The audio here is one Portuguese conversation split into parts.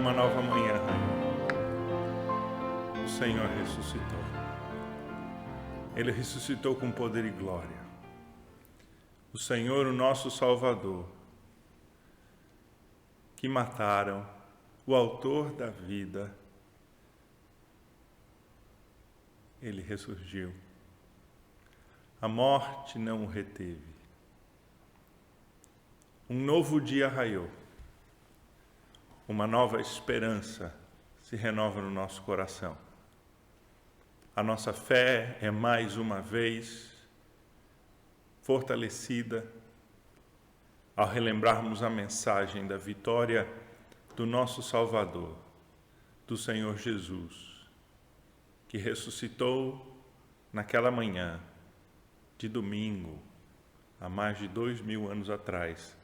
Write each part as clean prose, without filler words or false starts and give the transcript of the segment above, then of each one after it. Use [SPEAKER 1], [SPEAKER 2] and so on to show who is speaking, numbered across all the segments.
[SPEAKER 1] uma nova manhã, o Senhor ressuscitou. Ele ressuscitou com poder e glória. O Senhor, o nosso Salvador, que mataram o autor da vida, ele ressurgiu. A morte não o reteve. Um novo dia raiou. Uma nova esperança se renova no nosso coração. A nossa fé é mais uma vez fortalecida ao relembrarmos a mensagem da vitória do nosso Salvador, do Senhor Jesus, que ressuscitou naquela manhã de domingo, há mais de 2000 anos atrás,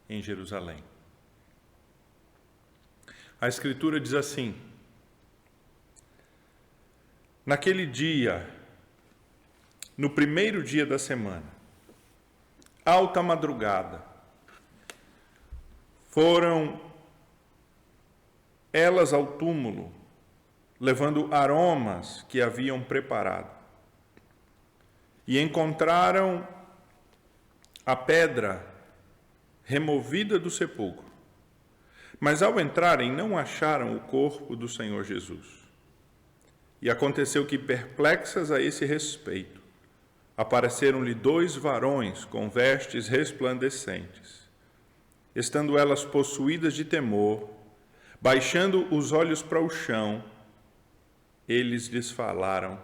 [SPEAKER 1] em Jerusalém. A Escritura diz assim: naquele dia, no primeiro dia da semana, alta madrugada, foram elas ao túmulo, levando aromas que haviam preparado, e encontraram a pedra removida do sepulcro. Mas ao entrarem, não acharam o corpo do Senhor Jesus. E aconteceu que, perplexas a esse respeito, apareceram-lhe 2 varões com vestes resplandecentes. Estando elas possuídas de temor, baixando os olhos para o chão, eles lhes falaram: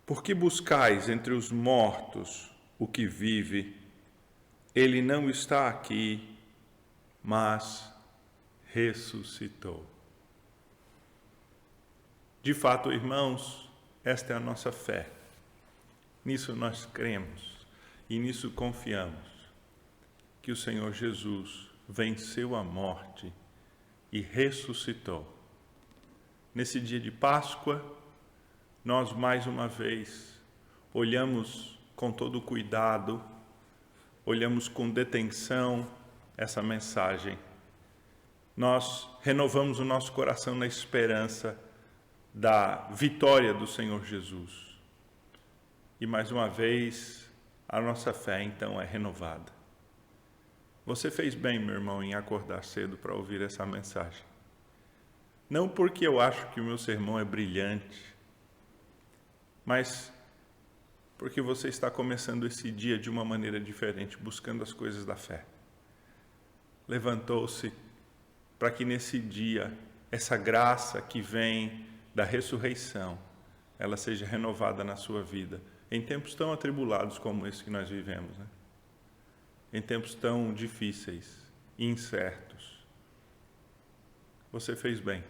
[SPEAKER 1] por que buscais entre os mortos o que vive? Ele não está aqui, mas ressuscitou. De fato, irmãos, esta é a nossa fé. Nisso nós cremos e nisso confiamos, que o Senhor Jesus venceu a morte e ressuscitou. Nesse dia de Páscoa, nós mais uma vez olhamos com todo cuidado, olhamos com detenção essa mensagem. Nós renovamos o nosso coração na esperança da vitória do Senhor Jesus. E mais uma vez, a nossa fé então é renovada. Você fez bem, meu irmão, em acordar cedo para ouvir essa mensagem. Não porque eu acho que o meu sermão é brilhante, mas porque você está começando esse dia de uma maneira diferente, buscando as coisas da fé. Levantou-se para que nesse dia, essa graça que vem da ressurreição, ela seja renovada na sua vida, em tempos tão atribulados como esse que nós vivemos, né? Em tempos tão difíceis e incertos. Você fez bem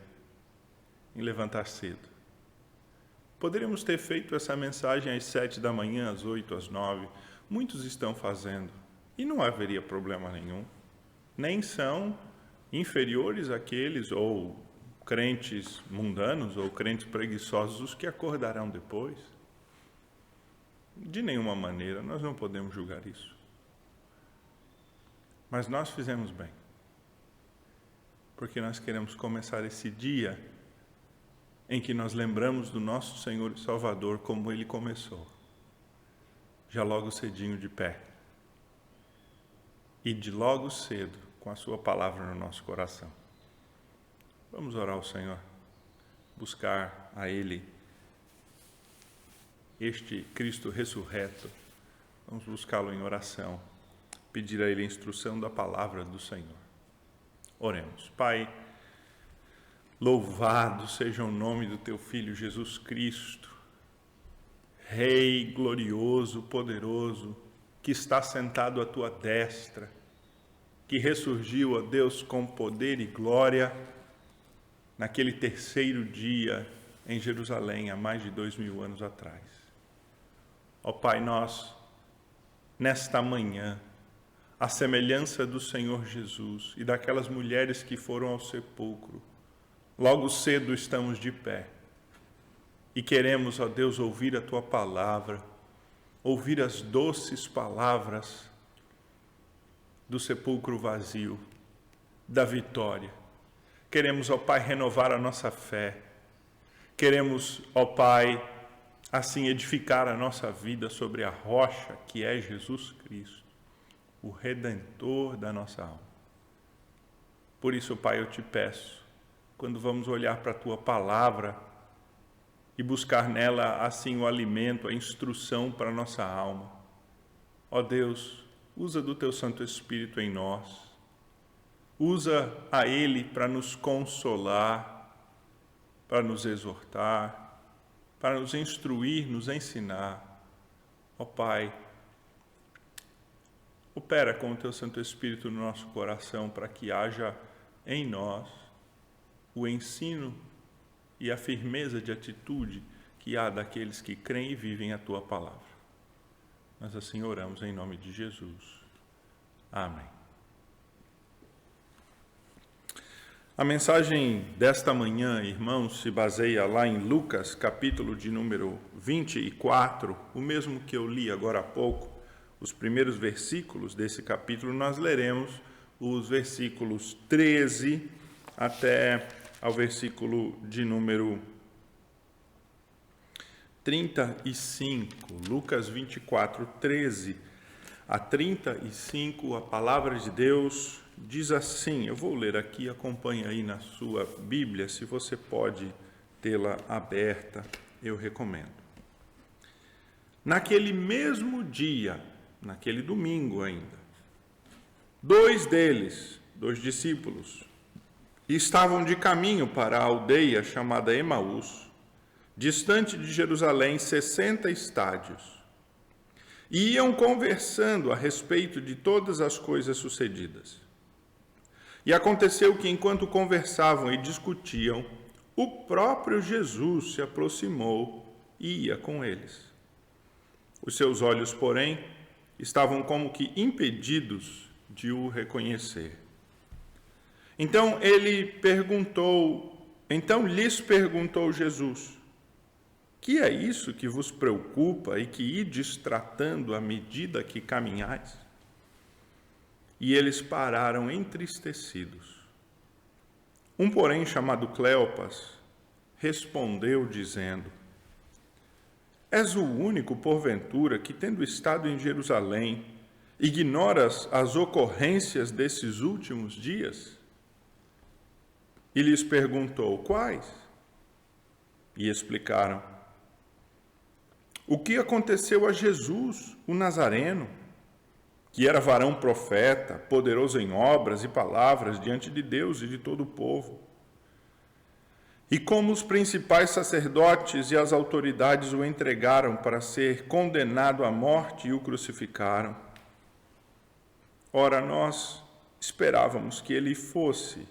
[SPEAKER 1] em levantar cedo. Poderíamos ter feito essa mensagem às 7 da manhã, às 8, às 9. Muitos estão fazendo e não haveria problema nenhum. Nem são inferiores àqueles ou crentes mundanos ou crentes preguiçosos os que acordarão depois. De nenhuma maneira, nós não podemos julgar isso. Mas nós fizemos bem, porque nós queremos começar esse dia em que nós lembramos do nosso Senhor e Salvador como Ele começou, já logo cedinho de pé, e de logo cedo com a sua palavra no nosso coração. Vamos orar ao Senhor, buscar a Ele, este Cristo ressurreto. Vamos buscá-lo em oração, pedir a Ele a instrução da palavra do Senhor. Oremos. Pai, louvado seja o nome do Teu Filho Jesus Cristo, Rei glorioso, poderoso, que está sentado à Tua destra, que ressurgiu, ó Deus, com poder e glória, naquele terceiro dia em Jerusalém, há mais de 2000 anos atrás. Ó Pai, nós, nesta manhã, à semelhança do Senhor Jesus e daquelas mulheres que foram ao sepulcro, logo cedo estamos de pé e queremos, ó Deus, ouvir a Tua palavra, ouvir as doces palavras do sepulcro vazio, da vitória, Queremos, ó Pai, renovar a nossa fé. Queremos, ó Pai, assim edificar a nossa vida sobre a rocha que é Jesus Cristo, o Redentor da nossa alma. Por isso, Pai, eu te peço, quando vamos olhar para a Tua palavra e buscar nela, assim, o alimento, a instrução para a nossa alma, ó Deus, usa do Teu Santo Espírito em nós. Usa a Ele para nos consolar, para nos exortar, para nos instruir, nos ensinar. Ó Pai, opera com o Teu Santo Espírito no nosso coração para que haja em nós o ensino e a firmeza de atitude que há daqueles que creem e vivem a Tua palavra. Nós assim oramos em nome de Jesus. Amém. A mensagem desta manhã, irmãos, se baseia lá em Lucas, capítulo de número 24, o mesmo que eu li agora há pouco. Os primeiros versículos desse capítulo, nós leremos os versículos 13 até ao versículo de número 35. Lucas 24, 13 a 35, a palavra de Deus diz assim, eu vou ler aqui, acompanhe aí na sua Bíblia, se você pode tê-la aberta, eu recomendo. Naquele mesmo dia, naquele domingo ainda, dois discípulos, estavam de caminho para a aldeia chamada Emaús, distante de Jerusalém 60 estádios, e iam conversando a respeito de todas as coisas sucedidas. E aconteceu que, enquanto conversavam e discutiam, o próprio Jesus se aproximou e ia com eles. Os seus olhos, porém, estavam como que impedidos de o reconhecer. Então lhes perguntou Jesus: que é isso que vos preocupa e que ides tratando à medida que caminhais? E eles pararam entristecidos. Um, porém, chamado Cleopas, respondeu dizendo: és o único, porventura, que, tendo estado em Jerusalém, ignoras as ocorrências desses últimos dias? E lhes perguntou: quais? E explicaram: o que aconteceu a Jesus, o Nazareno, que era varão profeta, poderoso em obras e palavras diante de Deus e de todo o povo. E como os principais sacerdotes e as autoridades o entregaram para ser condenado à morte e o crucificaram. Ora, nós esperávamos que ele fosse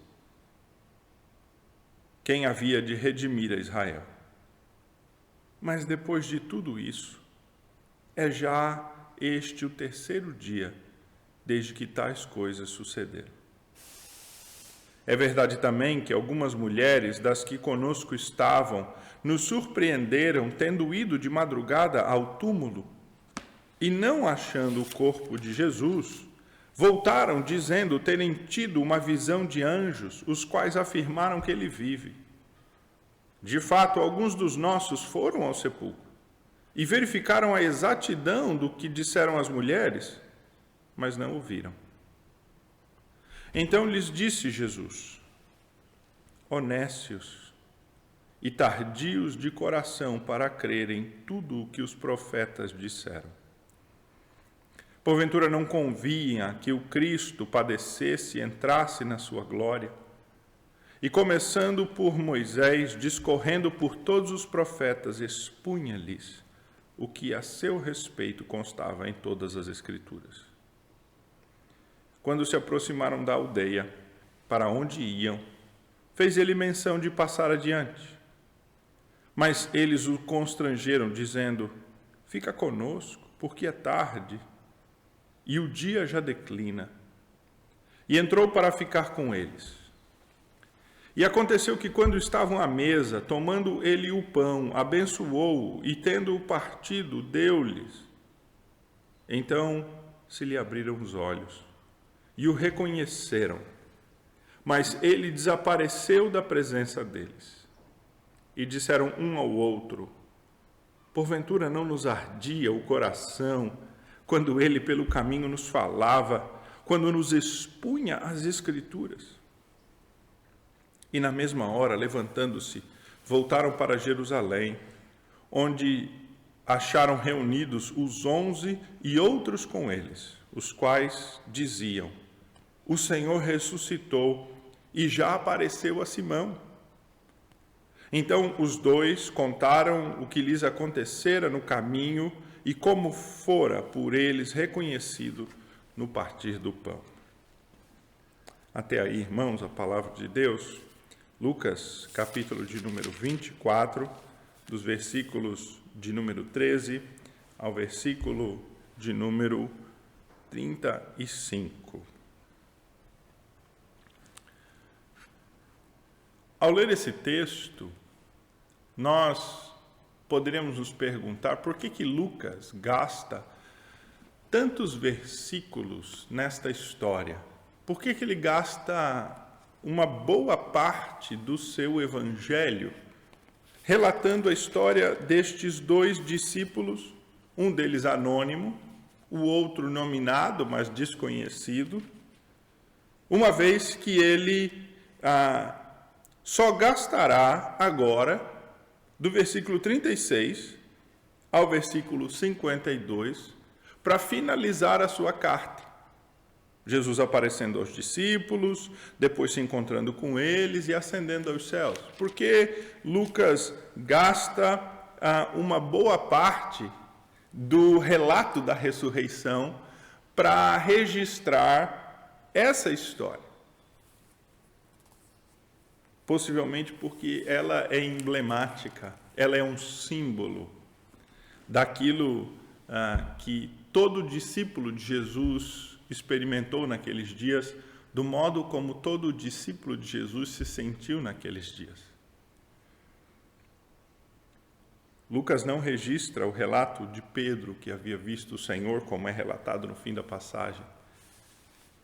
[SPEAKER 1] quem havia de redimir a Israel. Mas depois de tudo isso, é já este o terceiro dia desde que tais coisas sucederam. É verdade também que algumas mulheres das que conosco estavam nos surpreenderam tendo ido de madrugada ao túmulo e, não achando o corpo de Jesus, voltaram dizendo terem tido uma visão de anjos, os quais afirmaram que ele vive. De fato, alguns dos nossos foram ao sepulcro e verificaram a exatidão do que disseram as mulheres, mas não o viram. Então lhes disse Jesus: honestos e tardios de coração para crerem tudo o que os profetas disseram. Porventura não convinha que o Cristo padecesse e entrasse na sua glória? E começando por Moisés, discorrendo por todos os profetas, expunha-lhes o que a seu respeito constava em todas as Escrituras. Quando se aproximaram da aldeia, para onde iam, fez ele menção de passar adiante. Mas eles o constrangeram, dizendo: fica conosco, porque é tarde, e o dia já declina. E entrou para ficar com eles. E aconteceu que, quando estavam à mesa, tomando ele o pão, abençoou-o e, tendo-o partido, deu-lhes. Então se lhe abriram os olhos e o reconheceram. Mas ele desapareceu da presença deles. E disseram um ao outro: porventura não nos ardia o coração quando ele pelo caminho nos falava, quando nos expunha as Escrituras? E na mesma hora, levantando-se, voltaram para Jerusalém, onde acharam reunidos os 11 e outros com eles, os quais diziam: o Senhor ressuscitou e já apareceu a Simão. Então os dois contaram o que lhes acontecera no caminho e como fora por eles reconhecido no partir do pão. Até aí, irmãos, a palavra de Deus. Lucas, capítulo de número 24, dos versículos de número 13 ao versículo de número 35. Ao ler esse texto, nós poderíamos nos perguntar por que Lucas gasta tantos versículos nesta história. Por que ele gasta uma boa parte do seu evangelho relatando a história destes dois discípulos, um deles anônimo, o outro nominado, mas desconhecido, uma vez que ele só gastará agora, do versículo 36 ao versículo 52, para finalizar a sua carta. Jesus aparecendo aos discípulos, depois se encontrando com eles e ascendendo aos céus. Porque Lucas gasta uma boa parte do relato da ressurreição para registrar essa história. Possivelmente porque ela é emblemática, ela é um símbolo daquilo que todo discípulo de Jesus experimentou naqueles dias, do modo como todo discípulo de Jesus se sentiu naqueles dias. Lucas não registra o relato de Pedro, que havia visto o Senhor, como é relatado no fim da passagem,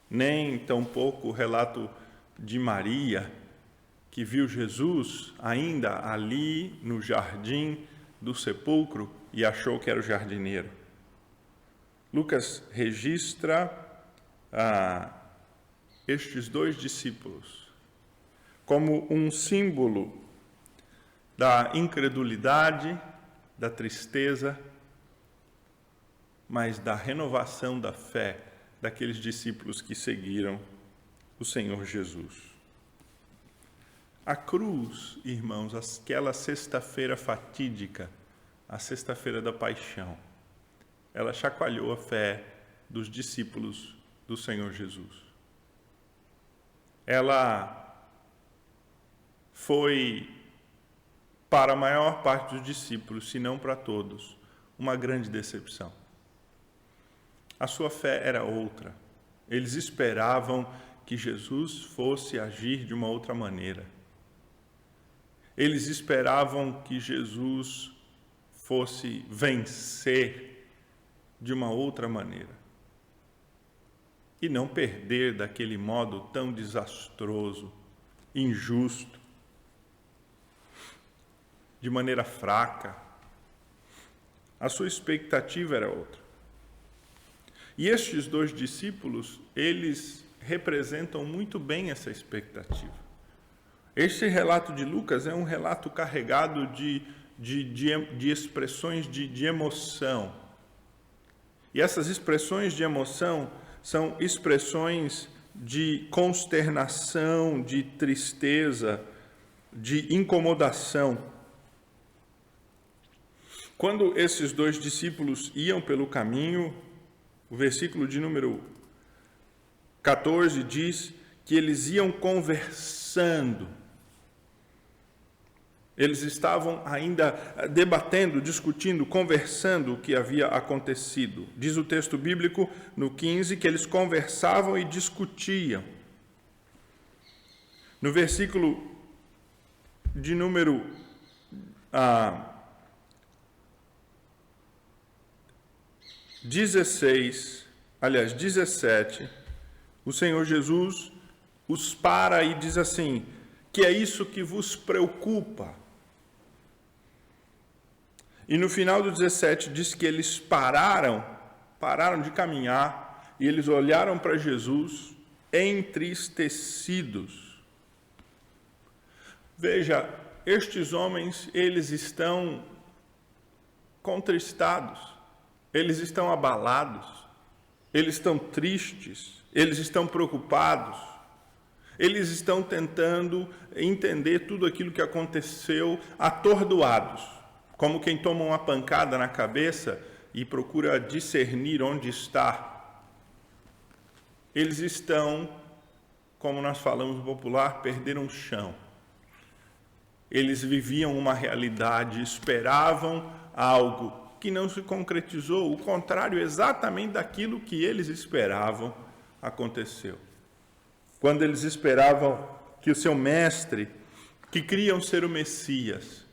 [SPEAKER 1] nem tampouco o relato de Maria, que viu Jesus ainda ali no jardim do sepulcro e achou que era o jardineiro. Lucas registra estes dois discípulos como um símbolo da incredulidade, da tristeza, mas da renovação da fé daqueles discípulos que seguiram o Senhor Jesus. A cruz, irmãos, aquela sexta-feira fatídica, a sexta-feira da paixão, ela chacoalhou a fé dos discípulos do Senhor Jesus. Ela foi, para a maior parte dos discípulos, se não para todos, uma grande decepção. A sua fé era outra. Eles esperavam que Jesus fosse agir de uma outra maneira. Eles esperavam que Jesus fosse vencer de uma outra maneira. E não perder daquele modo tão desastroso, injusto, de maneira fraca. A sua expectativa era outra. E estes dois discípulos, eles representam muito bem essa expectativa. Este relato de Lucas é um relato carregado de expressões de emoção. E essas expressões de emoção são expressões de consternação, de tristeza, de incomodação. Quando esses dois discípulos iam pelo caminho, o versículo de número 14 diz que eles iam conversando. Eles estavam ainda debatendo, discutindo, conversando o que havia acontecido. Diz o texto bíblico no 15 que eles conversavam e discutiam. No versículo de número 17, o Senhor Jesus os para e diz assim: que é isso que vos preocupa? E no final do 17 diz que eles pararam de caminhar e eles olharam para Jesus entristecidos. Veja, estes homens, eles estão contristados, eles estão abalados, eles estão tristes, eles estão preocupados, eles estão tentando entender tudo aquilo que aconteceu, atordoados, como quem toma uma pancada na cabeça e procura discernir onde está. Eles estão, como nós falamos no popular, perderam o chão. Eles viviam uma realidade, esperavam algo que não se concretizou, o contrário exatamente daquilo que eles esperavam aconteceu. Quando eles esperavam que o seu mestre, que criam ser o Messias,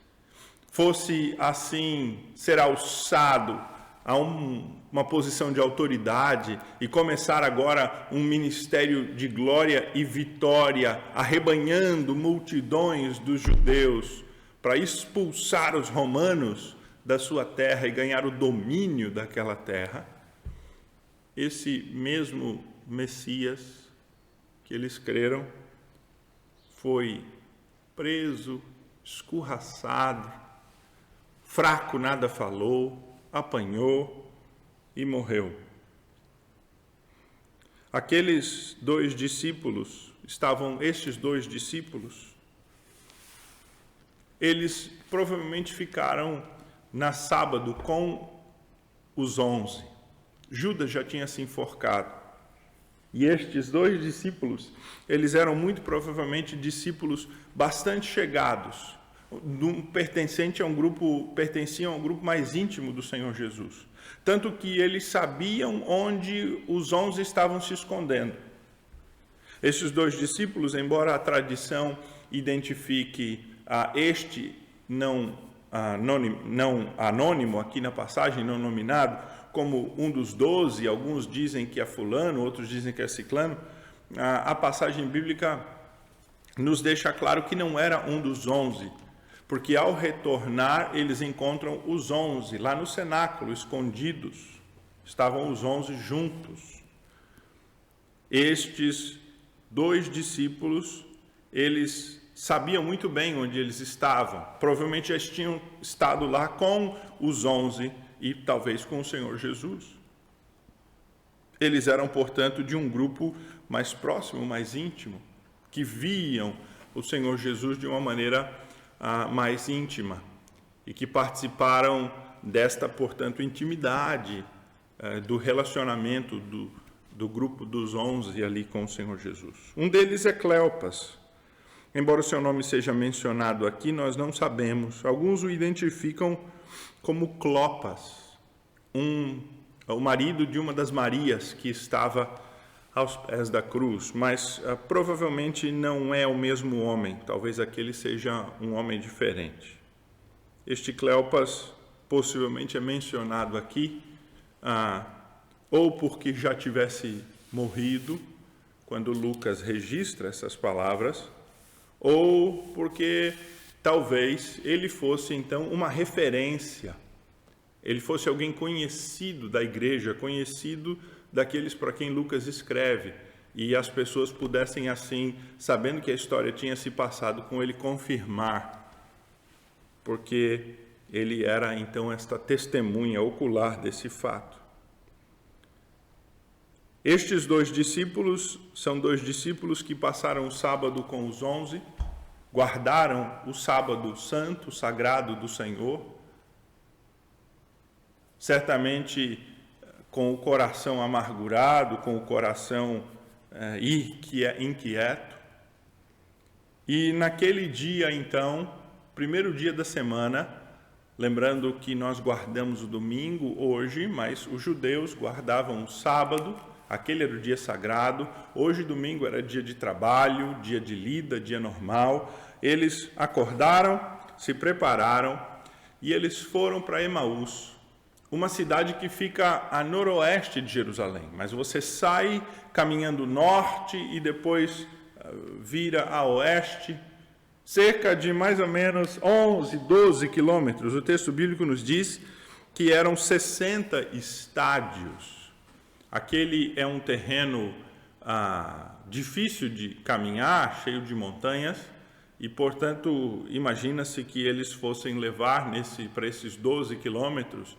[SPEAKER 1] fosse assim ser alçado a uma posição de autoridade e começar agora um ministério de glória e vitória, arrebanhando multidões dos judeus para expulsar os romanos da sua terra e ganhar o domínio daquela terra, esse mesmo Messias que eles creram foi preso, escorraçado, fraco, nada falou, apanhou e morreu. Estes dois discípulos, eles provavelmente ficaram na sábado com os 11. Judas já tinha se enforcado. E estes dois discípulos, eles eram muito provavelmente discípulos bastante chegados, pertenciam a um grupo mais íntimo do Senhor Jesus. Tanto que eles sabiam onde os 11 estavam se escondendo. Esses dois discípulos, embora a tradição identifique este não anônimo aqui na passagem, não nominado, como um dos 12, alguns dizem que é fulano, outros dizem que é ciclano, a passagem bíblica nos deixa claro que não era um dos 11, porque ao retornar eles encontram os 11 lá no cenáculo, escondidos. Estavam os 11 juntos. Estes dois discípulos, eles sabiam muito bem onde eles estavam. Provavelmente já tinham estado lá com os 11 e talvez com o Senhor Jesus. Eles eram, portanto, de um grupo mais próximo, mais íntimo, que viam o Senhor Jesus de uma maneira mais íntima e que participaram desta, portanto, intimidade do relacionamento do grupo dos 11 ali com o Senhor Jesus. Um deles é Cleopas. Embora o seu nome seja mencionado aqui, nós não sabemos. Alguns o identificam como Clopas, o marido de uma das Marias que estava aos pés da cruz, mas provavelmente não é o mesmo homem, talvez aquele seja um homem diferente. Este Cleopas possivelmente é mencionado aqui, ou porque já tivesse morrido, quando Lucas registra essas palavras, ou porque talvez ele fosse então uma referência, ele fosse alguém conhecido da igreja, conhecido daqueles para quem Lucas escreve, e as pessoas pudessem assim, sabendo que a história tinha se passado com ele, confirmar, porque ele era então esta testemunha ocular desse fato. Estes dois discípulos são dois discípulos que passaram o sábado com os 11, guardaram o sábado santo, sagrado do Senhor, certamente com o coração amargurado, com o coração inquieto. E naquele dia, então, primeiro dia da semana, lembrando que nós guardamos o domingo hoje, mas os judeus guardavam o sábado, aquele era o dia sagrado, hoje domingo era dia de trabalho, dia de lida, dia normal. Eles acordaram, se prepararam e eles foram para Emaús, uma cidade que fica a noroeste de Jerusalém, mas você sai caminhando norte e depois vira a oeste, cerca de mais ou menos 11, 12 quilômetros. O texto bíblico nos diz que eram 60 estádios. Aquele é um terreno difícil de caminhar, cheio de montanhas, e, portanto, imagina-se que eles fossem levar para esses 12 quilômetros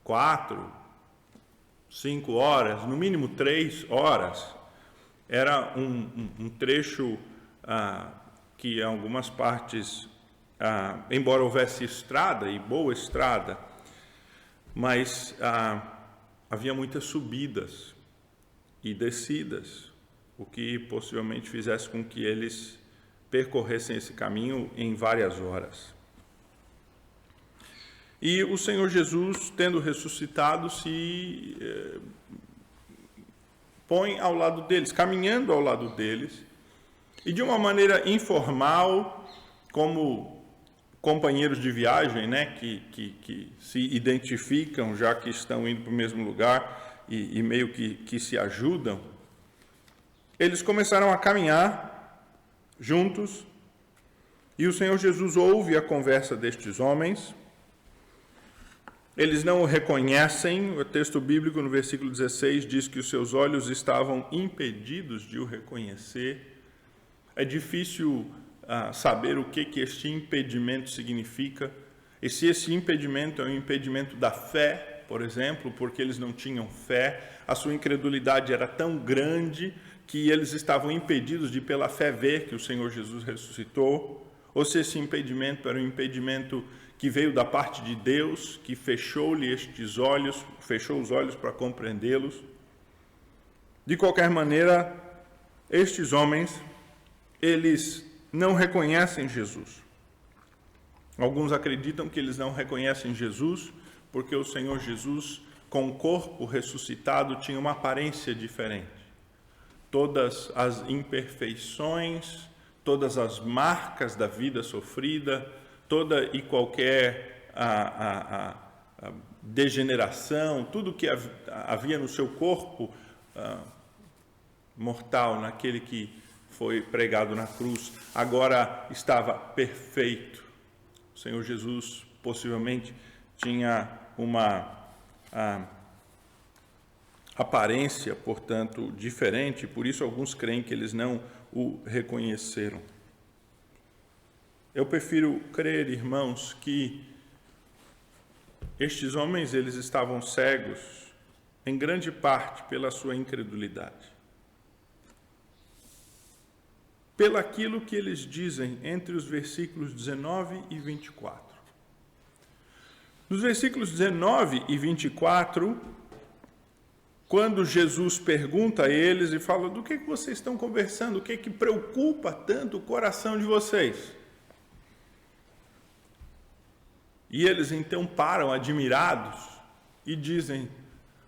[SPEAKER 1] 4, 5 horas, no mínimo 3 horas. Era um trecho que em algumas partes, embora houvesse estrada, e boa estrada, mas havia muitas subidas e descidas, o que possivelmente fizesse com que eles percorressem esse caminho em várias horas. E o Senhor Jesus, tendo ressuscitado, se põe ao lado deles, caminhando ao lado deles, e de uma maneira informal, como companheiros de viagem, né, que se identificam, já que estão indo para o mesmo lugar e meio que se ajudam, eles começaram a caminhar juntos, e o Senhor Jesus ouve a conversa destes homens. Eles não o reconhecem. O texto bíblico, no versículo 16, diz que os seus olhos estavam impedidos de o reconhecer. É difícil saber o que este impedimento significa. E se esse impedimento é um impedimento da fé, por exemplo, porque eles não tinham fé, a sua incredulidade era tão grande que eles estavam impedidos de, pela fé, ver que o Senhor Jesus ressuscitou, ou se esse impedimento era um impedimento que veio da parte de Deus, que fechou-lhe estes olhos, fechou os olhos para compreendê-los. De qualquer maneira, estes homens, eles não reconhecem Jesus. Alguns acreditam que eles não reconhecem Jesus porque o Senhor Jesus, com o corpo ressuscitado, tinha uma aparência diferente. Todas as imperfeições, todas as marcas da vida sofrida, toda e qualquer degeneração, tudo que havia no seu corpo mortal, naquele que foi pregado na cruz, agora estava perfeito. O Senhor Jesus possivelmente tinha uma aparência, portanto, diferente, por isso alguns creem que eles não o reconheceram. Eu prefiro crer, irmãos, que estes homens, eles estavam cegos, em grande parte pela sua incredulidade. Pelaquilo que eles dizem entre os versículos 19 e 24. Nos versículos 19 e 24, quando Jesus pergunta a eles e fala: do que vocês estão conversando? O que preocupa tanto o coração de vocês? E eles então param admirados e dizem: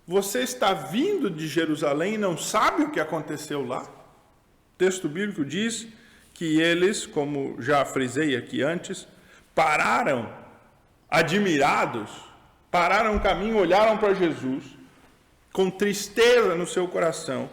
[SPEAKER 1] você está vindo de Jerusalém e não sabe o que aconteceu lá? O texto bíblico diz que eles, como já frisei aqui antes, pararam admirados, pararam o caminho, olharam para Jesus com tristeza no seu coração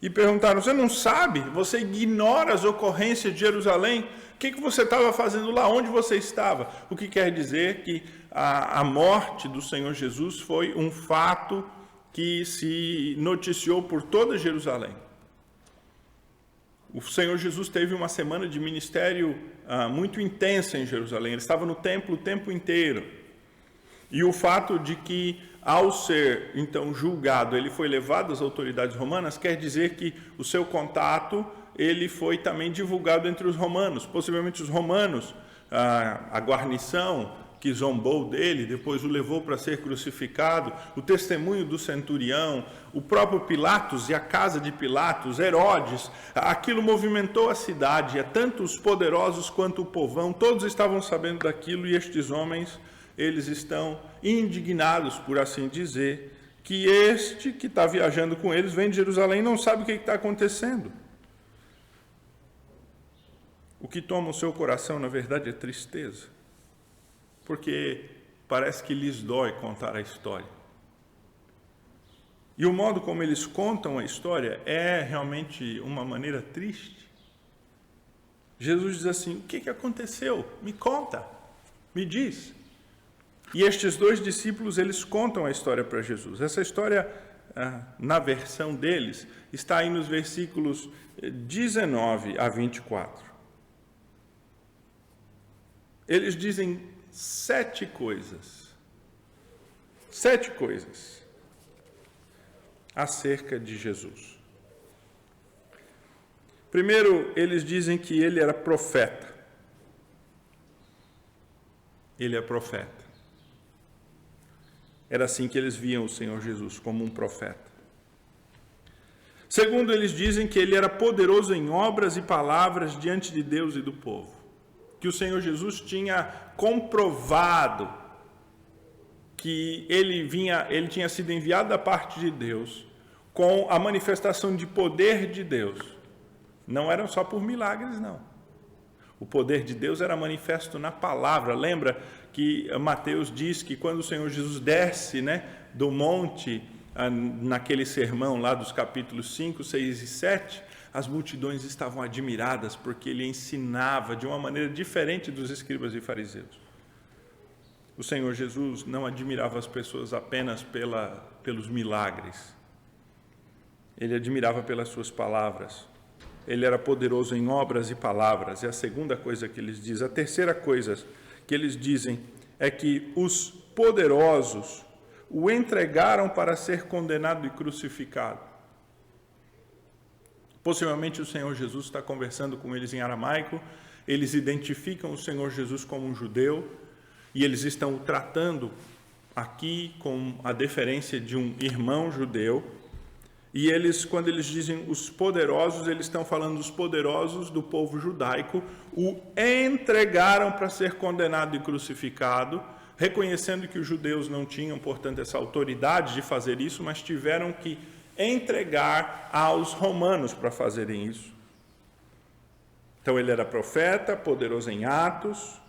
[SPEAKER 1] e perguntaram: você não sabe? Você ignora as ocorrências de Jerusalém? O que você estava fazendo lá? Onde você estava? O que quer dizer que a morte do Senhor Jesus foi um fato que se noticiou por toda Jerusalém. O Senhor Jesus teve uma semana de ministério muito intensa em Jerusalém. Ele estava no templo o tempo inteiro. E o fato de que, ao ser, então, julgado, ele foi levado às autoridades romanas, quer dizer que o seu contato, ele foi também divulgado entre os romanos. Possivelmente os romanos, a guarnição que zombou dele, depois o levou para ser crucificado, o testemunho do centurião, o próprio Pilatos e a casa de Pilatos, Herodes, aquilo movimentou a cidade, tanto os poderosos quanto o povão, todos estavam sabendo daquilo, e estes homens, eles estão indignados, por assim dizer, que este que está viajando com eles vem de Jerusalém e não sabe o que está acontecendo. O que toma o seu coração, na verdade, é tristeza, porque parece que lhes dói contar a história. E o modo como eles contam a história é realmente uma maneira triste. Jesus diz assim: o que aconteceu? Me conta, me diz. E estes dois discípulos, eles contam a história para Jesus. Essa história, na versão deles, está aí nos versículos 19 a 24. Eles dizem 7 coisas acerca de Jesus. Primeiro, eles dizem que ele era profeta. Ele é profeta. Era assim que eles viam o Senhor Jesus, como um profeta. Segundo, eles dizem que ele era poderoso em obras e palavras diante de Deus e do povo. Que o Senhor Jesus tinha comprovado que ele tinha sido enviado da parte de Deus com a manifestação de poder de Deus. Não eram só por milagres, não. O poder de Deus era manifesto na palavra. Lembra que Mateus diz que quando o Senhor Jesus desce, do monte, naquele sermão lá dos capítulos 5, 6 e 7, as multidões estavam admiradas porque ele ensinava de uma maneira diferente dos escribas e fariseus. O Senhor Jesus não admirava as pessoas apenas pelos milagres. Ele admirava pelas suas palavras. Ele era poderoso em obras e palavras. É a segunda coisa que eles dizem. A terceira coisa que eles dizem é que os poderosos o entregaram para ser condenado e crucificado. Possivelmente o Senhor Jesus está conversando com eles em aramaico. Eles identificam o Senhor Jesus como um judeu e eles estão o tratando aqui com a deferência de um irmão judeu. E eles, quando eles dizem os poderosos, eles estão falando dos poderosos do povo judaico, o entregaram para ser condenado e crucificado, reconhecendo que os judeus não tinham, portanto, essa autoridade de fazer isso, mas tiveram que entregar aos romanos para fazerem isso. Então ele era profeta, poderoso em atos,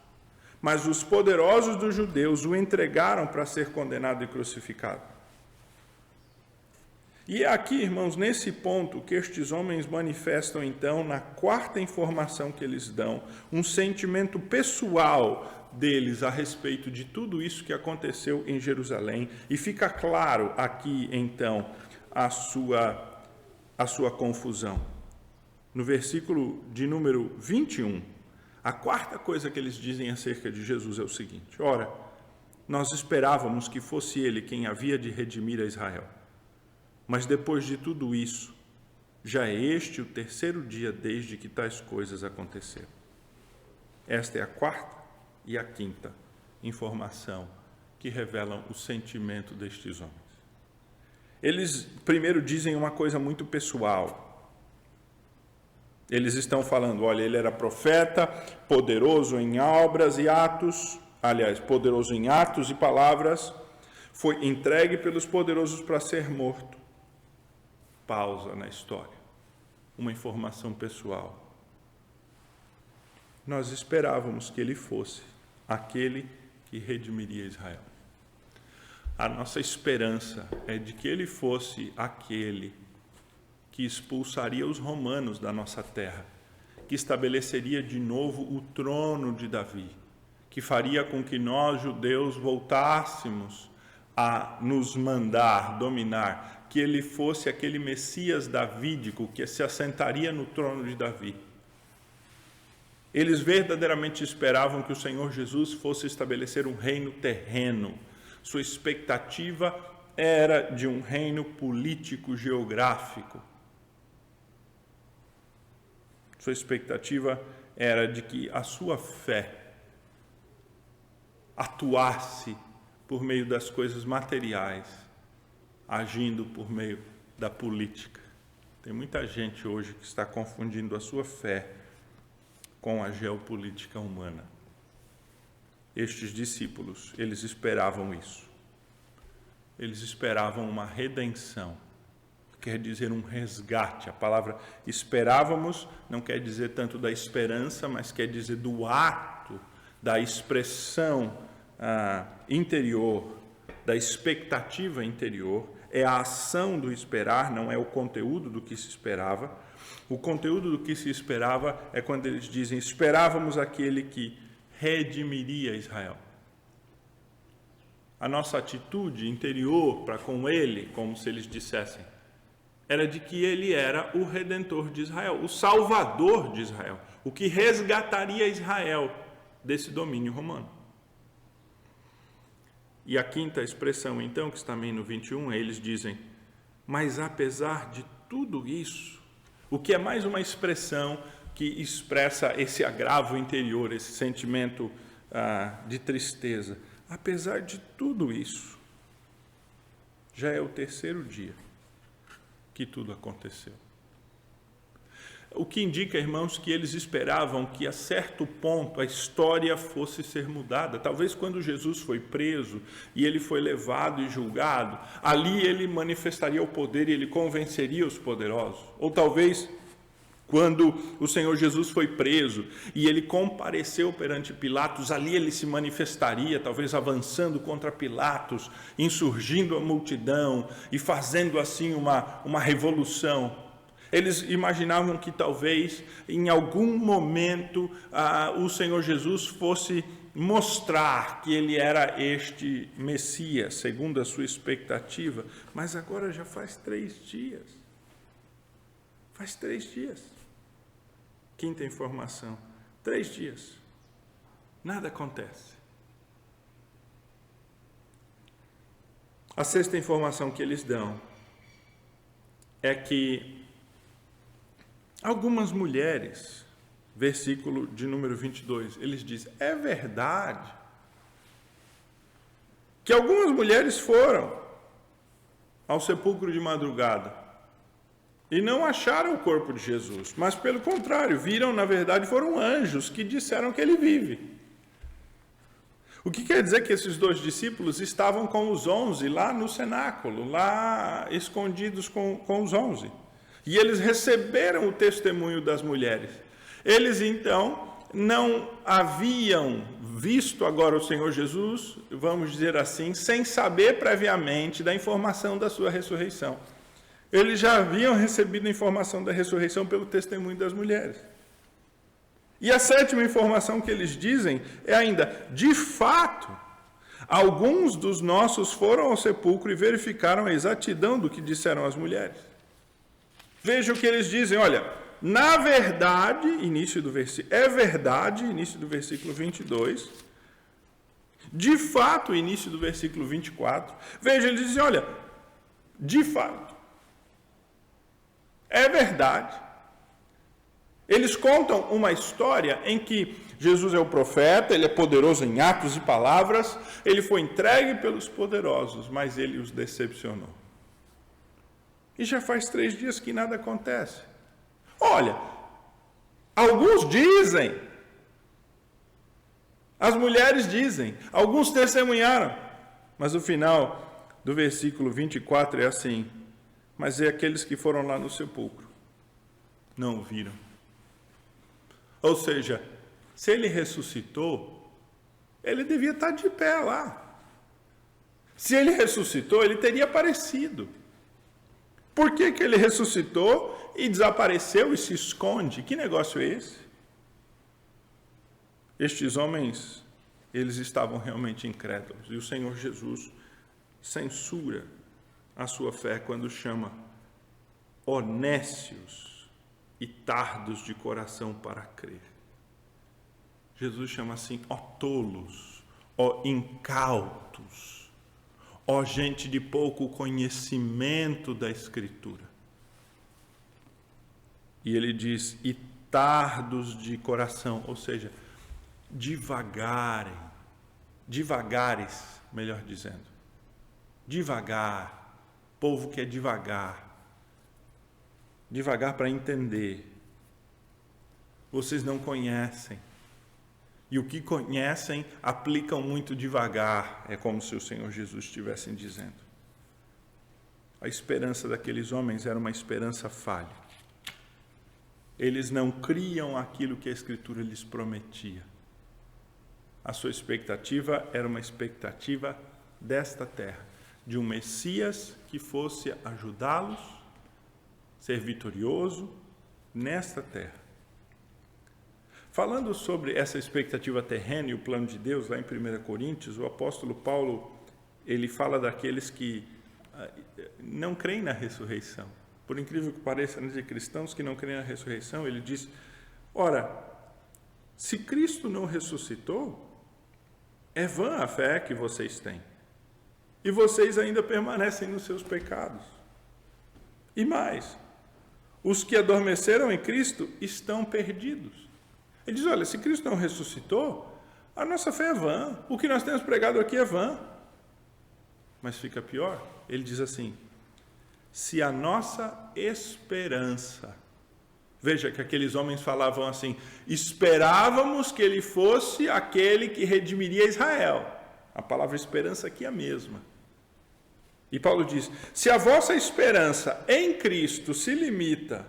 [SPEAKER 1] mas os poderosos dos judeus o entregaram para ser condenado e crucificado. E é aqui, irmãos, nesse ponto que estes homens manifestam, então, na quarta informação que eles dão, um sentimento pessoal deles a respeito de tudo isso que aconteceu em Jerusalém. E fica claro aqui, então, a sua confusão. No versículo de número 21, a quarta coisa que eles dizem acerca de Jesus é o seguinte: ora, nós esperávamos que fosse ele quem havia de redimir a Israel. Mas depois de tudo isso, já é este o terceiro dia desde que tais coisas aconteceram. Esta é a quarta e a quinta informação que revelam o sentimento destes homens. Eles primeiro dizem uma coisa muito pessoal. Eles estão falando, olha, ele era profeta, poderoso em obras e atos, poderoso em atos e palavras, foi entregue pelos poderosos para ser morto. Pausa na história. Uma informação pessoal. Nós esperávamos que ele fosse aquele que redimiria Israel. A nossa esperança é de que ele fosse aquele que expulsaria os romanos da nossa terra, que estabeleceria de novo o trono de Davi, que faria com que nós, judeus, voltássemos a nos mandar, dominar, que ele fosse aquele Messias davídico que se assentaria no trono de Davi. Eles verdadeiramente esperavam que o Senhor Jesus fosse estabelecer um reino terreno. Sua expectativa era de um reino político geográfico. Sua expectativa era de que a sua fé atuasse por meio das coisas materiais, agindo por meio da política. Tem muita gente hoje que está confundindo a sua fé com a geopolítica humana. Estes discípulos, eles esperavam isso. Eles esperavam uma redenção, quer dizer um resgate. A palavra esperávamos não quer dizer tanto da esperança, mas quer dizer do ato, da expressão interior, da expectativa interior. é a ação do esperar, não é o conteúdo do que se esperava. O conteúdo do que se esperava é quando eles dizem: esperávamos aquele que redimiria Israel. A nossa atitude interior para com ele, como se eles dissessem, era de que ele era o Redentor de Israel, o Salvador de Israel, o que resgataria Israel desse domínio romano. E a quinta expressão, então, que está também no 21, eles dizem: mas apesar de tudo isso, o que é mais uma expressão que expressa esse agravo interior, esse sentimento de tristeza. Apesar de tudo isso, já é o terceiro dia que tudo aconteceu. O que indica, irmãos, que eles esperavam que a certo ponto a história fosse ser mudada. Talvez quando Jesus foi preso e ele foi levado e julgado, ali ele manifestaria o poder e ele convenceria os poderosos. Ou talvez quando o Senhor Jesus foi preso e ele compareceu perante Pilatos, ali ele se manifestaria, talvez avançando contra Pilatos, insurgindo a multidão e fazendo assim uma revolução. Eles imaginavam que talvez em algum momento o Senhor Jesus fosse mostrar que ele era este Messias, segundo a sua expectativa. Mas agora já faz 3 dias. Faz 3 dias. Quinta informação: 3 dias. Nada acontece. A sexta informação que eles dão é que algumas mulheres, versículo de número 22, eles dizem: é verdade que algumas mulheres foram ao sepulcro de madrugada e não acharam o corpo de Jesus, mas pelo contrário, viram, na verdade, foram anjos que disseram que ele vive. O que quer dizer que esses 2 discípulos estavam com os 11 lá no cenáculo, lá escondidos com os 11. E eles receberam o testemunho das mulheres. Eles, então, não haviam visto agora o Senhor Jesus, vamos dizer assim, sem saber previamente da informação da sua ressurreição. Eles já haviam recebido a informação da ressurreição pelo testemunho das mulheres. E a sétima informação que eles dizem é ainda: de fato, alguns dos nossos foram ao sepulcro e verificaram a exatidão do que disseram as mulheres. Veja o que eles dizem: olha, na verdade, início do versículo, é verdade, início do versículo 22, de fato, início do versículo 24. Veja, eles dizem: olha, de fato, é verdade. Eles contam uma história em que Jesus é o profeta, ele é poderoso em atos e palavras, ele foi entregue pelos poderosos, mas ele os decepcionou. E já faz 3 dias que nada acontece. Olha, alguns dizem, as mulheres dizem, alguns testemunharam, mas o final do versículo 24 é assim: mas é aqueles que foram lá no sepulcro, não o viram. Ou seja, se ele ressuscitou, ele devia estar de pé lá. Se ele ressuscitou, ele teria aparecido. Por que ele ressuscitou e desapareceu e se esconde? Que negócio é esse? Estes homens, eles estavam realmente incrédulos. E o Senhor Jesus censura a sua fé quando chama ó nécios e tardos de coração para crer. Jesus chama assim: ó tolos, ó incautos, ó gente de pouco conhecimento da Escritura. E ele diz: e tardos de coração, ou seja, devagares, melhor dizendo. Devagar, povo que é devagar para entender. Vocês não conhecem. E o que conhecem, aplicam muito devagar. É como se o Senhor Jesus estivesse dizendo. A esperança daqueles homens era uma esperança falha. Eles não criam aquilo que a Escritura lhes prometia. A sua expectativa era uma expectativa desta terra, de um Messias que fosse ajudá-los a ser vitorioso nesta terra. Falando sobre essa expectativa terrena e o plano de Deus, lá em 1 Coríntios, o apóstolo Paulo, ele fala daqueles que não creem na ressurreição. Por incrível que pareça, de cristãos que não creem na ressurreição, ele diz, ora, se Cristo não ressuscitou, é vã a fé que vocês têm. E vocês ainda permanecem nos seus pecados. E mais, os que adormeceram em Cristo estão perdidos. Ele diz, olha, se Cristo não ressuscitou, a nossa fé é vã. O que nós temos pregado aqui é vã. Mas fica pior. Ele diz assim, se a nossa esperança... Veja que aqueles homens falavam assim, esperávamos que ele fosse aquele que redimiria Israel. A palavra esperança aqui é a mesma. E Paulo diz, se a vossa esperança em Cristo se limita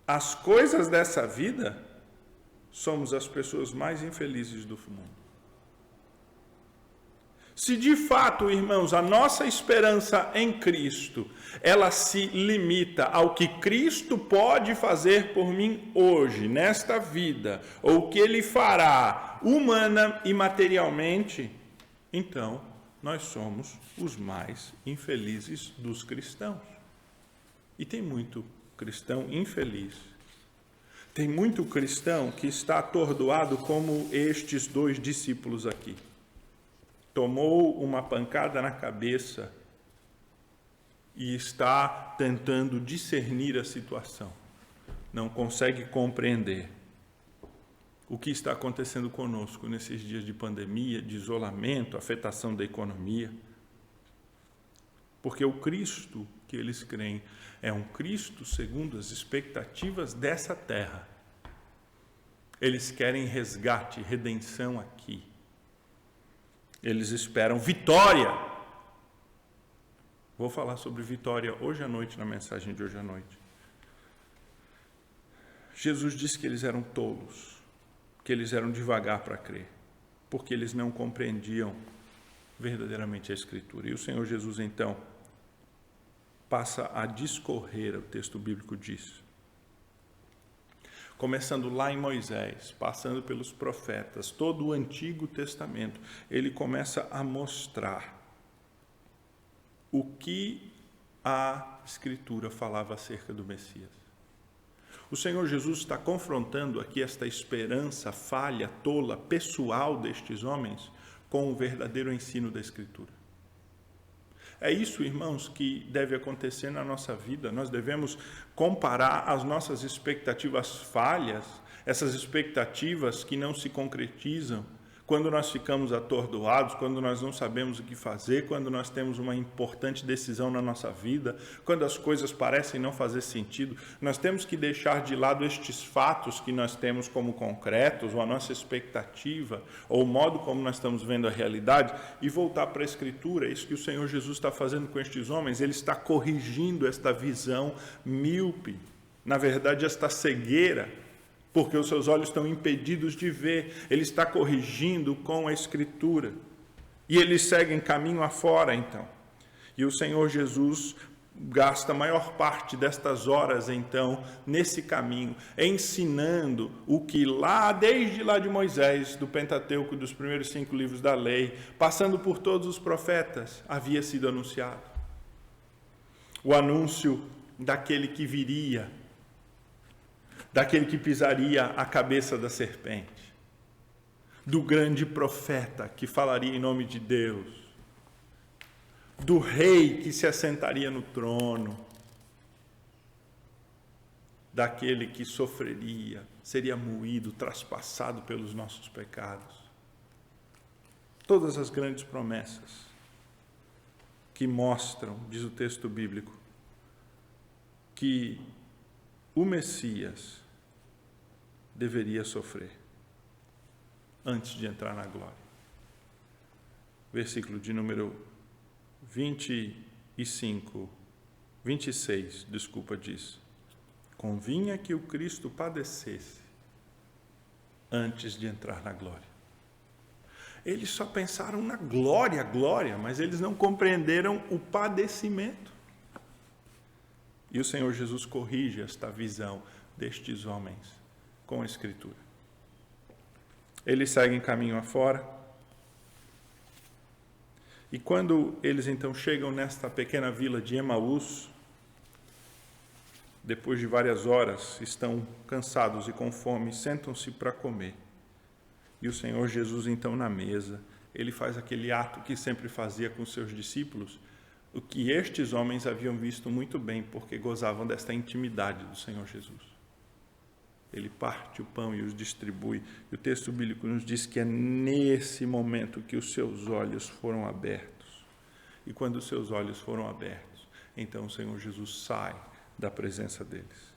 [SPEAKER 1] às coisas dessa vida, somos as pessoas mais infelizes do mundo. Se de fato, irmãos, a nossa esperança em Cristo, ela se limita ao que Cristo pode fazer por mim hoje, nesta vida, ou o que Ele fará humana e materialmente, então nós somos os mais infelizes dos cristãos. E tem muito cristão infeliz. Tem muito cristão que está atordoado como estes dois discípulos aqui. Tomou uma pancada na cabeça e está tentando discernir a situação. Não consegue compreender o que está acontecendo conosco nesses dias de pandemia, de isolamento, afetação da economia. Porque o Cristo que eles creem é um Cristo segundo as expectativas dessa terra. Eles querem resgate, redenção aqui. Eles esperam vitória. Vou falar sobre vitória hoje à noite, na mensagem de hoje à noite. Jesus disse que eles eram tolos, que eles eram devagar para crer, porque eles não compreendiam verdadeiramente a Escritura. E o Senhor Jesus, então, passa a discorrer, o texto bíblico diz, começando lá em Moisés, passando pelos profetas, todo o Antigo Testamento, ele começa a mostrar o que a Escritura falava acerca do Messias. O Senhor Jesus está confrontando aqui esta esperança falha, tola, pessoal destes homens com o verdadeiro ensino da Escritura. É isso, irmãos, que deve acontecer na nossa vida. Nós devemos comparar as nossas expectativas falhas, essas expectativas que não se concretizam, quando nós ficamos atordoados, quando nós não sabemos o que fazer, quando nós temos uma importante decisão na nossa vida, quando as coisas parecem não fazer sentido. Nós temos que deixar de lado estes fatos que nós temos como concretos, ou a nossa expectativa, ou o modo como nós estamos vendo a realidade, e voltar para a Escritura. É isso que o Senhor Jesus está fazendo com estes homens. Ele está corrigindo esta visão míope, na verdade, esta cegueira, porque os seus olhos estão impedidos de ver. Ele está corrigindo com a Escritura. E eles seguem caminho afora, então. E o Senhor Jesus gasta a maior parte destas horas, então, nesse caminho, ensinando o que desde lá de Moisés, do Pentateuco, dos primeiros 5 livros da lei, passando por todos os profetas, havia sido anunciado. O anúncio daquele que viria, daquele que pisaria a cabeça da serpente, do grande profeta que falaria em nome de Deus, do rei que se assentaria no trono, daquele que sofreria, seria moído, traspassado pelos nossos pecados. Todas as grandes promessas que mostram, diz o texto bíblico, que o Messias deveria sofrer antes de entrar na glória. Versículo de número 26, diz: convinha que o Cristo padecesse antes de entrar na glória. Eles só pensaram na glória, glória, mas eles não compreenderam o padecimento. E o Senhor Jesus corrige esta visão destes homens com a Escritura. Eles seguem caminho afora. E quando eles então chegam nesta pequena vila de Emaús, depois de várias horas, estão cansados e com fome, sentam-se para comer. E o Senhor Jesus então na mesa, ele faz aquele ato que sempre fazia com seus discípulos, o que estes homens haviam visto muito bem, porque gozavam desta intimidade do Senhor Jesus. Ele parte o pão e os distribui. E o texto bíblico nos diz que é nesse momento que os seus olhos foram abertos. E quando os seus olhos foram abertos, então o Senhor Jesus sai da presença deles.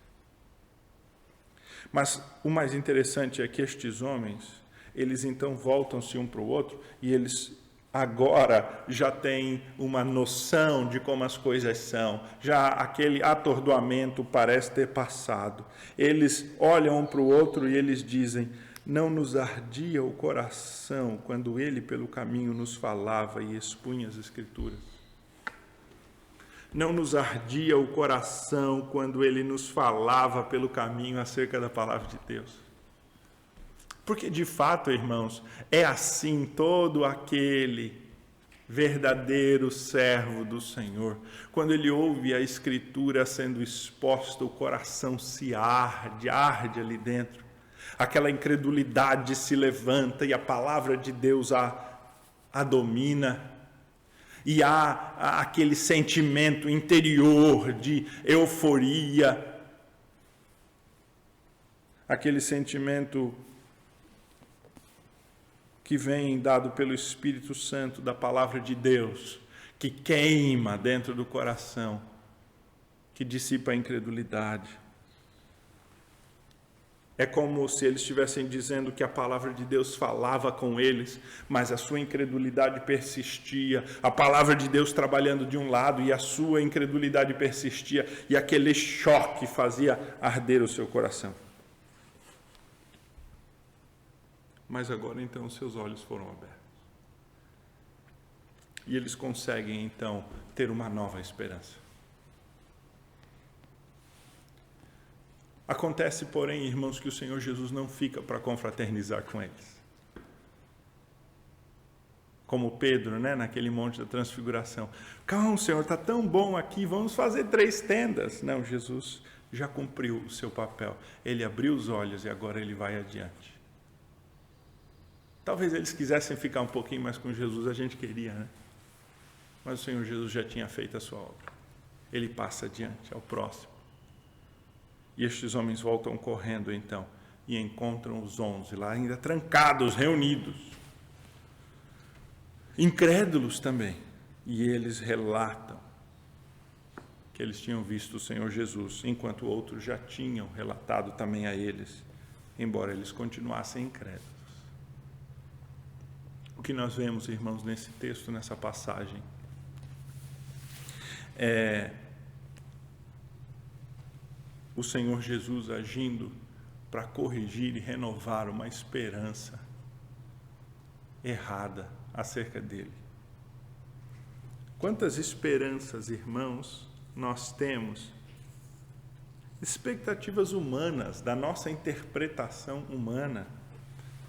[SPEAKER 1] Mas o mais interessante é que estes homens, eles então voltam-se um para o outro e eles agora já têm uma noção de como as coisas são, já aquele atordoamento parece ter passado. Eles olham um para o outro e eles dizem: não nos ardia o coração quando ele pelo caminho nos falava e expunha as Escrituras? Não nos ardia o coração quando ele nos falava pelo caminho acerca da palavra de Deus? Porque, de fato, irmãos, é assim todo aquele verdadeiro servo do Senhor. Quando ele ouve a Escritura sendo exposta, o coração se arde ali dentro. Aquela incredulidade se levanta e a palavra de Deus a domina. E há aquele sentimento interior de euforia, aquele sentimento que vem dado pelo Espírito Santo da palavra de Deus, que queima dentro do coração, que dissipa a incredulidade. É como se eles estivessem dizendo que a palavra de Deus falava com eles, mas a sua incredulidade persistia. A palavra de Deus trabalhando de um lado e a sua incredulidade persistia. E aquele choque fazia arder o seu coração. Mas agora então os seus olhos foram abertos. E eles conseguem então ter uma nova esperança. Acontece, porém, irmãos, que o Senhor Jesus não fica para confraternizar com eles. Como Pedro, naquele monte da transfiguração. Calma, Senhor, está tão bom aqui, vamos fazer 3 tendas. Não, Jesus já cumpriu o seu papel. Ele abriu os olhos e agora ele vai adiante. Talvez eles quisessem ficar um pouquinho mais com Jesus, a gente queria, Mas o Senhor Jesus já tinha feito a sua obra. Ele passa adiante, ao próximo. E estes homens voltam correndo, então, e encontram os 11 lá, ainda trancados, reunidos. Incrédulos também. E eles relatam que eles tinham visto o Senhor Jesus, enquanto outros já tinham relatado também a eles, embora eles continuassem incrédulos. O que nós vemos, irmãos, nesse texto, nessa passagem, é o Senhor Jesus agindo para corrigir e renovar uma esperança errada acerca dele. Quantas esperanças, irmãos, nós temos? Expectativas humanas, da nossa interpretação humana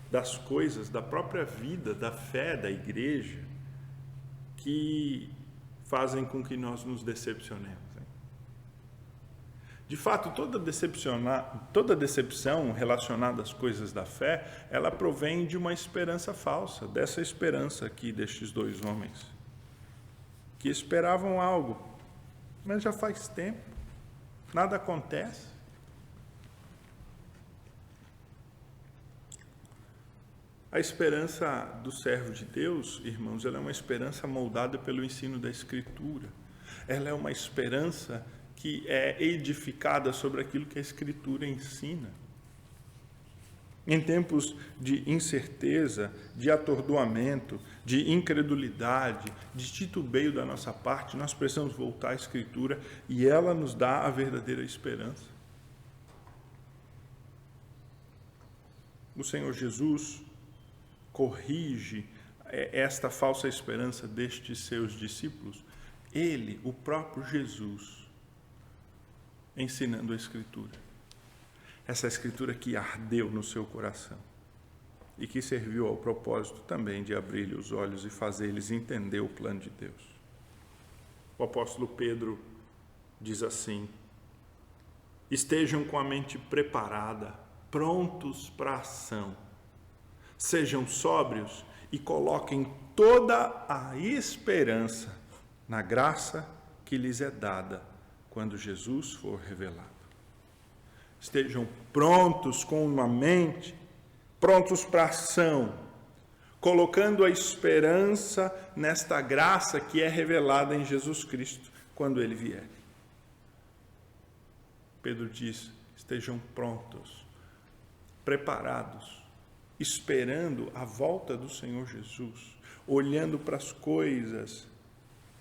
[SPEAKER 1] das coisas, da própria vida, da fé, da igreja, que fazem com que nós nos decepcionemos. De fato, toda decepção relacionada às coisas da fé, ela provém de uma esperança falsa, dessa esperança aqui destes 2 homens, que esperavam algo, mas já faz tempo, nada acontece. A esperança do servo de Deus, irmãos, ela é uma esperança moldada pelo ensino da Escritura. Ela é uma esperança que é edificada sobre aquilo que a Escritura ensina. Em tempos de incerteza, de atordoamento, de incredulidade, de titubeio da nossa parte, nós precisamos voltar à Escritura e ela nos dá a verdadeira esperança. O Senhor Jesus corrige esta falsa esperança destes seus discípulos? Ele, o próprio Jesus, ensinando a Escritura. Essa Escritura que ardeu no seu coração e que serviu ao propósito também de abrir-lhe os olhos e fazer-lhes entender o plano de Deus. O apóstolo Pedro diz assim: estejam com a mente preparada, prontos para a ação. Sejam sóbrios e coloquem toda a esperança na graça que lhes é dada quando Jesus for revelado. Estejam prontos com uma mente, prontos para a ação, colocando a esperança nesta graça que é revelada em Jesus Cristo quando Ele vier. Pedro diz: estejam prontos, preparados, esperando a volta do Senhor Jesus, olhando para as coisas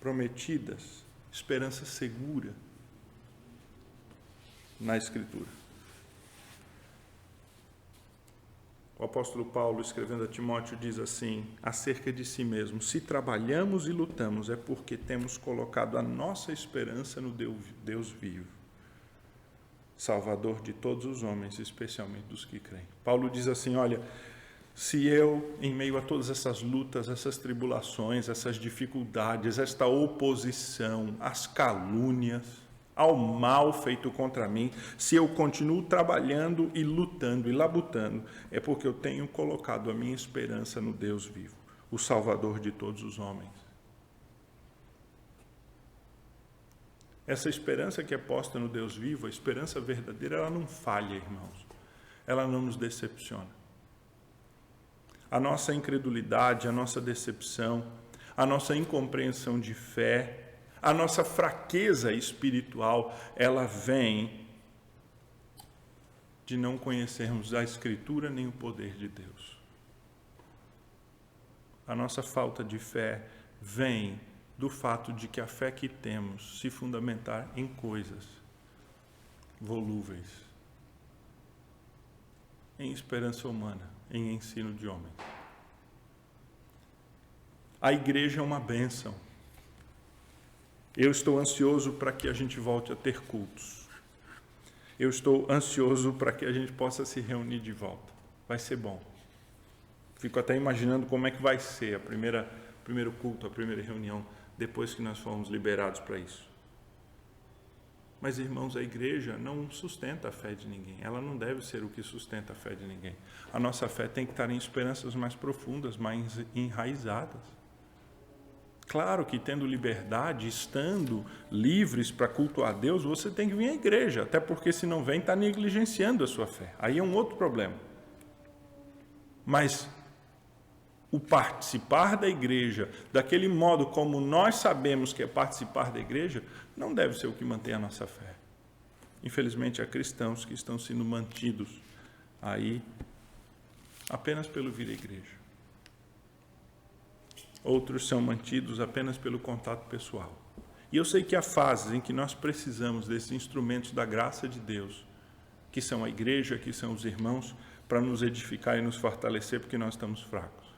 [SPEAKER 1] prometidas, esperança segura na Escritura. O apóstolo Paulo, escrevendo a Timóteo, diz assim, acerca de si mesmo: se trabalhamos e lutamos, é porque temos colocado a nossa esperança no Deus vivo, Salvador de todos os homens, especialmente dos que creem. Paulo diz assim: olha, se eu, em meio a todas essas lutas, essas tribulações, essas dificuldades, esta oposição, as calúnias, ao mal feito contra mim, se eu continuo trabalhando e lutando e labutando, é porque eu tenho colocado a minha esperança no Deus vivo, o Salvador de todos os homens. Essa esperança que é posta no Deus vivo, a esperança verdadeira, ela não falha, irmãos. Ela não nos decepciona. A nossa incredulidade, a nossa decepção, a nossa incompreensão de fé, a nossa fraqueza espiritual, ela vem de não conhecermos a Escritura nem o poder de Deus. A nossa falta de fé vem do fato de que a fé que temos se fundamentar em coisas volúveis, em esperança humana, em ensino de homens. A igreja é uma bênção. Eu estou ansioso para que a gente volte a ter cultos. Eu estou ansioso para que a gente possa se reunir de volta. Vai ser bom. Fico até imaginando como é que vai ser o primeiro culto, a primeira reunião, depois que nós formos liberados para isso. Mas, irmãos, a igreja não sustenta a fé de ninguém. Ela não deve ser o que sustenta a fé de ninguém. A nossa fé tem que estar em esperanças mais profundas, mais enraizadas. Claro que tendo liberdade, estando livres para cultuar a Deus, você tem que vir à igreja, até porque se não vem, está negligenciando a sua fé. Aí é um outro problema. Mas o participar da igreja, daquele modo como nós sabemos que é participar da igreja, não deve ser o que mantém a nossa fé. Infelizmente, há cristãos que estão sendo mantidos aí apenas pelo vir à igreja. Outros são mantidos apenas pelo contato pessoal. E eu sei que há fases em que nós precisamos desses instrumentos da graça de Deus, que são a igreja, que são os irmãos, para nos edificar e nos fortalecer, porque nós estamos fracos.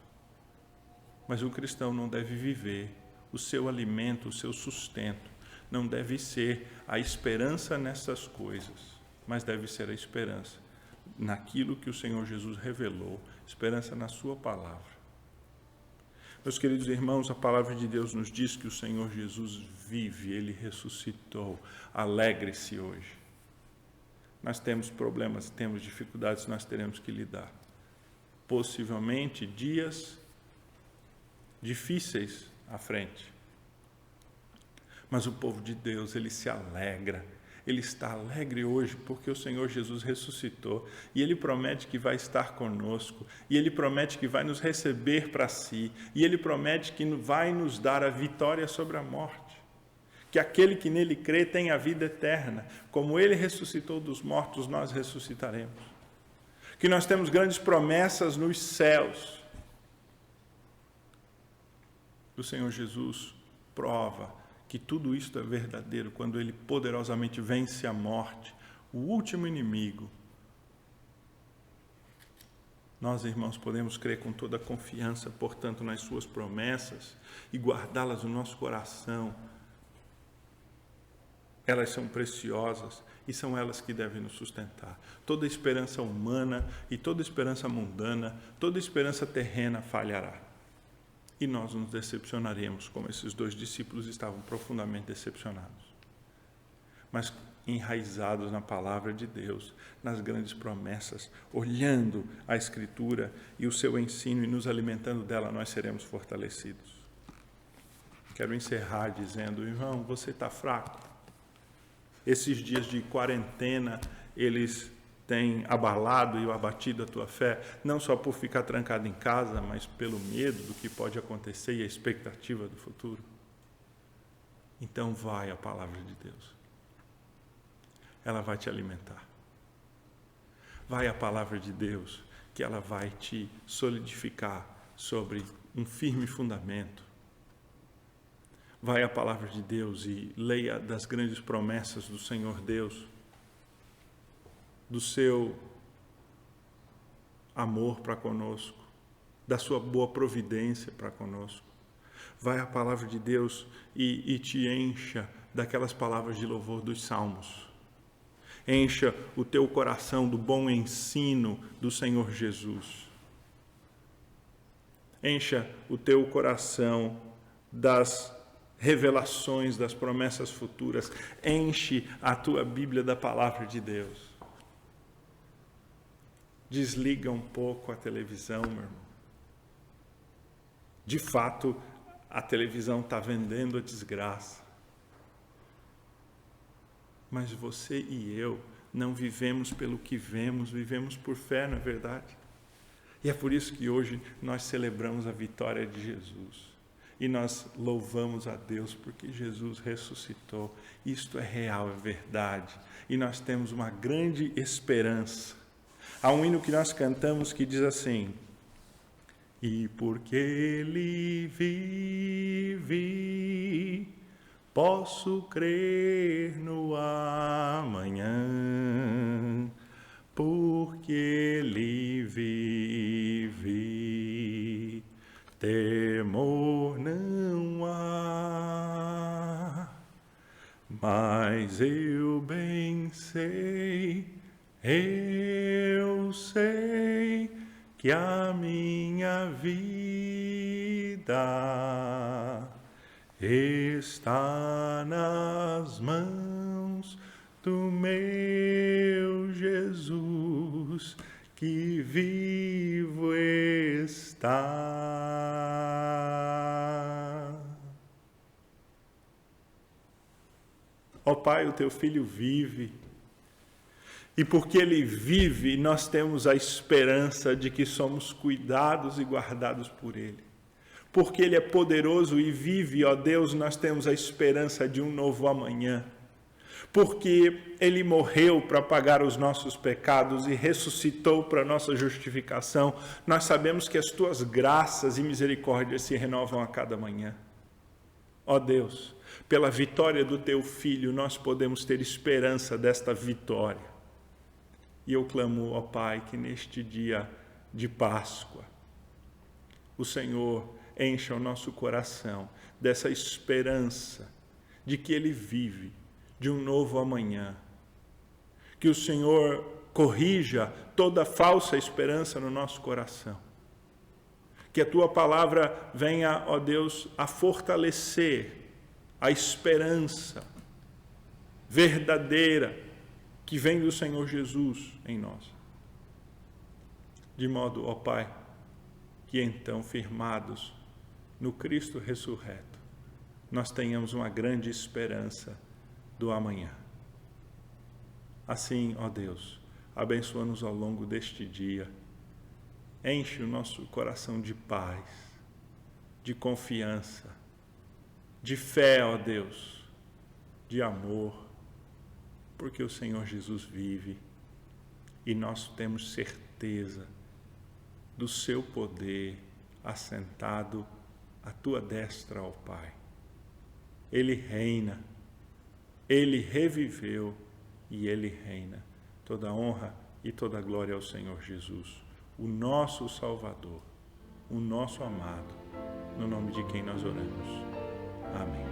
[SPEAKER 1] Mas o cristão não deve viver, o seu alimento, o seu sustento, não deve ser a esperança nessas coisas, mas deve ser a esperança naquilo que o Senhor Jesus revelou, esperança na sua palavra. Meus queridos irmãos, a palavra de Deus nos diz que o Senhor Jesus vive, Ele ressuscitou. Alegre-se hoje. Nós temos problemas, temos dificuldades, nós teremos que lidar. Possivelmente dias difíceis à frente. Mas o povo de Deus, ele se alegra. Ele está alegre hoje porque o Senhor Jesus ressuscitou e Ele promete que vai estar conosco e Ele promete que vai nos receber para si e Ele promete que vai nos dar a vitória sobre a morte, que aquele que nele crê tem a vida eterna, como Ele ressuscitou dos mortos, nós ressuscitaremos, que nós temos grandes promessas nos céus. O Senhor Jesus prova que tudo isto é verdadeiro quando Ele poderosamente vence a morte, o último inimigo Nós, irmãos, podemos crer com toda a confiança, portanto, nas suas promessas e guardá-las no nosso coração. Elas são preciosas e são elas que devem nos sustentar. Toda esperança humana e toda esperança mundana, toda esperança terrena falhará. E nós nos decepcionaremos, como esses 2 discípulos estavam profundamente decepcionados. Mas enraizados na palavra de Deus, nas grandes promessas, olhando a Escritura e o seu ensino e nos alimentando dela, nós seremos fortalecidos. Quero encerrar dizendo, irmão, você está fraco. Esses dias de quarentena, eles têm abalado e abatido a tua fé, não só por ficar trancado em casa, mas pelo medo do que pode acontecer e a expectativa do futuro. Então vai a palavra de Deus. Ela vai te alimentar. Vai a palavra de Deus, que ela vai te solidificar sobre um firme fundamento. Vai a palavra de Deus e leia das grandes promessas do Senhor Deus, do seu amor para conosco, da sua boa providência para conosco. Vai a palavra de Deus e te encha daquelas palavras de louvor dos salmos. Encha o teu coração do bom ensino do Senhor Jesus. Encha o teu coração das revelações, das promessas futuras. Enche a tua Bíblia da palavra de Deus. Desliga um pouco a televisão, meu irmão. De fato, a televisão está vendendo a desgraça. Mas você e eu não vivemos pelo que vemos, vivemos por fé, não é verdade? E é por isso que hoje nós celebramos a vitória de Jesus. E nós louvamos a Deus porque Jesus ressuscitou. Isto é real, é verdade. E nós temos uma grande esperança. Há um hino que nós cantamos que diz assim: e porque Ele vive, posso crer no amanhã, porque Ele vive, temor não há. Mas eu bem sei, eu sei que a minha vida está nas mãos do meu Jesus, que vivo está. Ó Pai, o teu Filho vive, e porque Ele vive, nós temos a esperança de que somos cuidados e guardados por Ele. Porque Ele é poderoso e vive, ó Deus, nós temos a esperança de um novo amanhã. Porque Ele morreu para pagar os nossos pecados e ressuscitou para a nossa justificação, nós sabemos que as Tuas graças e misericórdias se renovam a cada manhã. Ó Deus, pela vitória do Teu Filho, nós podemos ter esperança desta vitória. E eu clamo, ó Pai, que neste dia de Páscoa, o Senhor encha o nosso coração dessa esperança de que Ele vive, de um novo amanhã. Que o Senhor corrija toda falsa esperança no nosso coração. Que a Tua palavra venha, ó Deus, a fortalecer a esperança verdadeira que vem do Senhor Jesus em nós. De modo, ó Pai, que então, firmados no Cristo ressurreto, nós tenhamos uma grande esperança do amanhã. Assim, ó Deus, abençoa-nos ao longo deste dia. Enche o nosso coração de paz, de confiança, de fé, ó Deus, de amor, porque o Senhor Jesus vive e nós temos certeza do seu poder assentado à tua destra, ó Pai. Ele reina, Ele reviveu e Ele reina. Toda honra e toda glória ao Senhor Jesus, o nosso Salvador, o nosso amado, no nome de quem nós oramos. Amém.